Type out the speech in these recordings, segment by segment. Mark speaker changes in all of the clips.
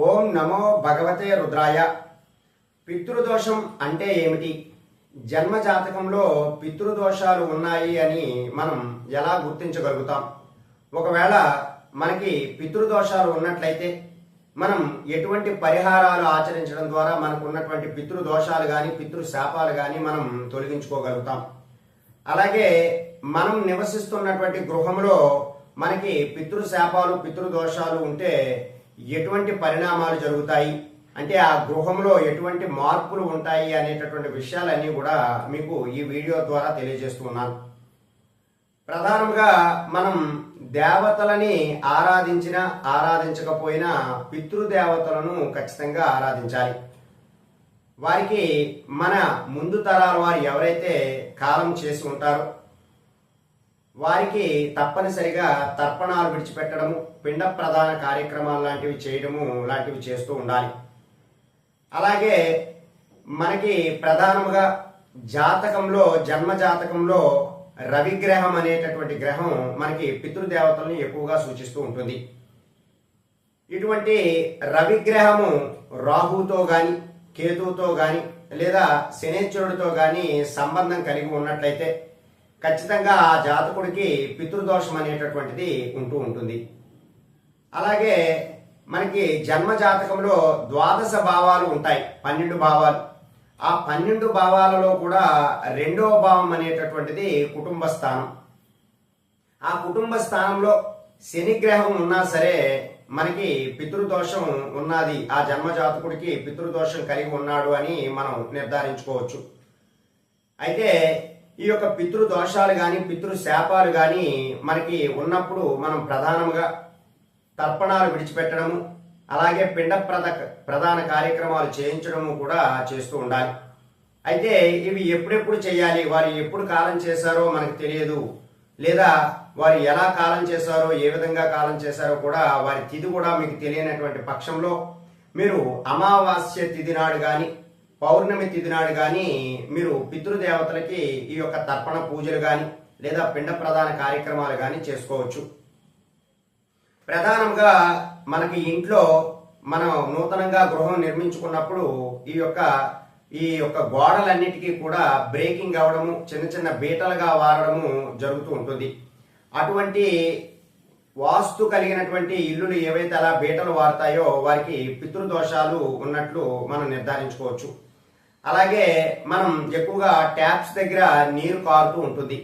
Speaker 1: ఓం నమో భగవతే రుద్రాయ. పితృదోషం అంటే ఏమిటి? జన్మ జాతకంలో పితృదోషాలు ఉన్నాయి అని మనం ఎలా గుర్తించగలుగుతాం? ఒకవేళ మనకి పితృదోషాలు ఉన్నట్లయితే మనం ఎటువంటి పరిహారాలు ఆచరించడం ద్వారా మనకు ఉన్నటువంటి పితృదోషాలు కానీ పితృశాపాలు కానీ మనం తొలగించుకోగలుగుతాం? అలాగే మనం నివసిస్తున్నటువంటి గృహంలో మనకి పితృశాపాలు పితృదోషాలు ఉంటే ఎటువంటి పరిణామాలు జరుగుతాయి, అంటే ఆ గృహంలో ఎటువంటి మార్పులు ఉంటాయి అనేటటువంటి విషయాలన్నీ కూడా మీకు ఈ వీడియో ద్వారా తెలియజేస్తున్నాను. ప్రధానంగా మనం దేవతలని ఆరాధించకపోయినా పితృదేవతలను ఖచ్చితంగా ఆరాధించాలి. వారికి మన ముందు తరాల వారు ఎవరైతే కాలం చేసి ఉంటారో వారికి తప్పనిసరిగా తర్పణాలు విడిచిపెట్టడము, పిండ ప్రధాన కార్యక్రమాలు లాంటివి చేయడము లాంటివి చేస్తూ ఉండాలి. అలాగే మనకి ప్రధానముగా జాతకంలో జన్మ జాతకంలో రవిగ్రహం అనేటటువంటి గ్రహం మనకి పితృదేవతలను ఎక్కువగా సూచిస్తూ ఉంటుంది. ఇటువంటి రవిగ్రహము రాహుతో గాని కేతువుతో గాని లేదా శనేశ్వరుడితో గాని సంబంధం కలిగి ఉన్నట్లయితే ఖచ్చితంగా ఆ జాతకుడికి పితృదోషం అనేటటువంటిది ఉంటూ ఉంటుంది. అలాగే మనకి జన్మ జాతకంలో ద్వాదశ భావాలు ఉంటాయి, 12 భావాలు. ఆ 12 భావాలలో కూడా 2వ భావం అనేటటువంటిది కుటుంబ స్థానం. ఆ కుటుంబ స్థానంలో శనిగ్రహం ఉన్నా సరే మనకి పితృదోషం ఉన్నది, ఆ జన్మ జాతకుడికి పితృదోషం కలిగి ఉన్నాడు అని మనం నిర్ధారించుకోవచ్చు. అయితే ఈ యొక్క పితృదోషాలు కానీ పితృశాపాలు కానీ మనకి ఉన్నప్పుడు మనం ప్రధానంగా తర్పణాలు విడిచిపెట్టడము, అలాగే పిండ ప్రధాన కార్యక్రమాలు చేయించడము కూడా చేస్తూ ఉండాలి. అయితే ఇవి ఎప్పుడెప్పుడు చేయాలి, వారు ఎప్పుడు కాలం చేశారో మనకు తెలియదు, లేదా వారు ఎలా కాలం చేశారో ఏ విధంగా కాలం చేశారో కూడా వారి తిథి కూడా మీకు తెలియనటువంటి పక్షంలో మీరు అమావాస్య తిథి నాడు కానీ పౌర్ణమి తిథి నాడు కానీ మీరు పితృదేవతలకి ఈ యొక్క తర్పణ పూజలు కానీ లేదా పిండ ప్రధాన కార్యక్రమాలు కానీ చేసుకోవచ్చు. ప్రధానంగా మనకి ఇంట్లో మనం నూతనంగా గృహం నిర్మించుకున్నప్పుడు ఈ యొక్క గోడలన్నిటికీ కూడా బ్రేకింగ్ అవ్వడము, చిన్న చిన్న బీటలుగా వారడము జరుగుతూ ఉంటుంది. అటువంటి వాస్తు కలిగినటువంటి ఇల్లులు ఏవైతే అలా బీటలు వారుతాయో వారికి పితృదోషాలు ఉన్నట్లు మనం నిర్ధారించుకోవచ్చు. అలాగే మనం ఎక్కువగా ట్యాప్స్ దగ్గర నీరు కారుతూ ఉంటుంది.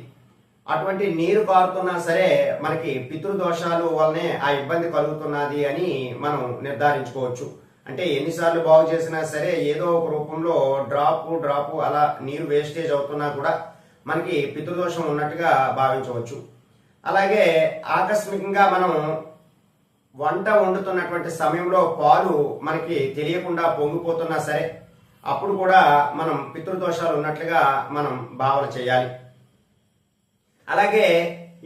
Speaker 1: అటువంటి నీరు కారుతున్నా సరే మనకి పితృదోషాలు వల్లనే ఆ ఇబ్బంది కలుగుతున్నది అని మనం నిర్ధారించుకోవచ్చు. అంటే ఎన్నిసార్లు బాగు చేసినా సరే ఏదో ఒక రూపంలో డ్రాపు అలా నీరు వేస్టేజ్ అవుతున్నా కూడా మనకి పితృదోషం ఉన్నట్టుగా భావించవచ్చు. అలాగే ఆకస్మికంగా మనం వంట వండుతున్నటువంటి సమయంలో పాలు మనకి తెలియకుండా పొంగిపోతున్నా సరే అప్పుడు కూడా మనం పితృదోషాలు ఉన్నట్లుగా మనం భావన చేయాలి. అలాగే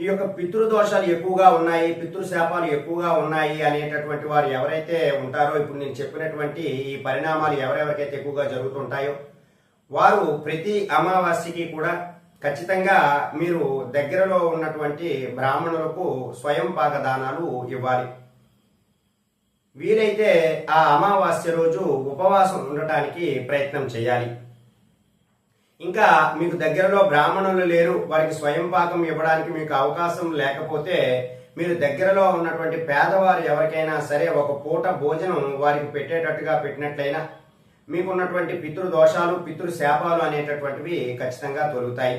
Speaker 1: ఈ యొక్క పితృదోషాలు ఎక్కువగా ఉన్నాయి, పితృశాపాలు ఎక్కువగా ఉన్నాయి అనేటటువంటి వారు ఎవరైతే ఉంటారో, ఇప్పుడు నేను చెప్పినటువంటి ఈ పరిణామాలు ఎవరెవరికైతే ఎక్కువగా జరుగుతుంటాయో వారు ప్రతి అమావాస్యకి కూడా ఖచ్చితంగా మీరు దగ్గరలో ఉన్నటువంటి బ్రాహ్మణులకు స్వయం పాక దానాలు ఇవ్వాలి. వీలైతే ఆ అమావాస్య రోజు ఉపవాసం ఉండటానికి ప్రయత్నం చేయాలి. ఇంకా మీకు దగ్గరలో బ్రాహ్మణులు లేరు, వారికి స్వయం పాకం ఇవ్వడానికి మీకు అవకాశం లేకపోతే మీరు దగ్గరలో ఉన్నటువంటి పేదవారు ఎవరికైనా సరే ఒక పూట భోజనం వారికి పెట్టేటట్టుగా పెట్టినట్లయినా మీకున్నటువంటి పితృదోషాలు పితృశాపాలు అనేటటువంటివి ఖచ్చితంగా తొలుగుతాయి.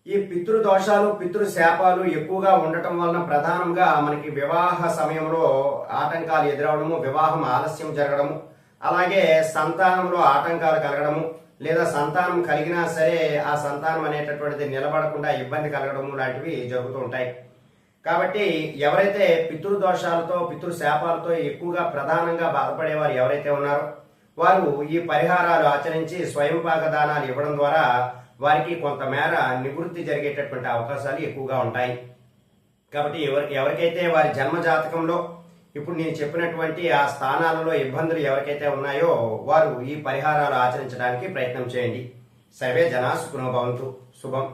Speaker 1: ఈ పితృదోషాలు పితృశాపాలు ఎక్కువగా ఉండటం వలన ప్రధానంగా మనకి వివాహ సమయంలో ఆటంకాలు ఎదురవడము, వివాహం ఆలస్యం జరగడము, అలాగే సంతానంలో ఆటంకాలు కలగడము, లేదా సంతానం కలిగినా సరే ఆ సంతానం అనేటటువంటిది నిలబడకుండా ఇబ్బంది కలగడము లాంటివి జరుగుతూ ఉంటాయి. కాబట్టి ఎవరైతే పితృదోషాలతో పితృశాపాలతో ఎక్కువగా ప్రధానంగా బాధపడేవారు ఎవరైతే ఉన్నారో వారు ఈ పరిహారాలు ఆచరించి స్వయంపాక దానాలు ఇవ్వడం ద్వారా వారికి కొంతమేర నివృత్తి జరిగేటటువంటి అవకాశాలు ఎక్కువగా ఉంటాయి. కాబట్టి ఎవరికైతే వారి జన్మ జాతకంలో ఇప్పుడు నేను చెప్పినటువంటి ఆ స్థానాలలో ఇబ్బందులు ఎవరికైతే ఉన్నాయో వారు ఈ పరిహారాలు ఆచరించడానికి ప్రయత్నం చేయండి. సర్వే జనా సుఖినో భవంతు. శుభం.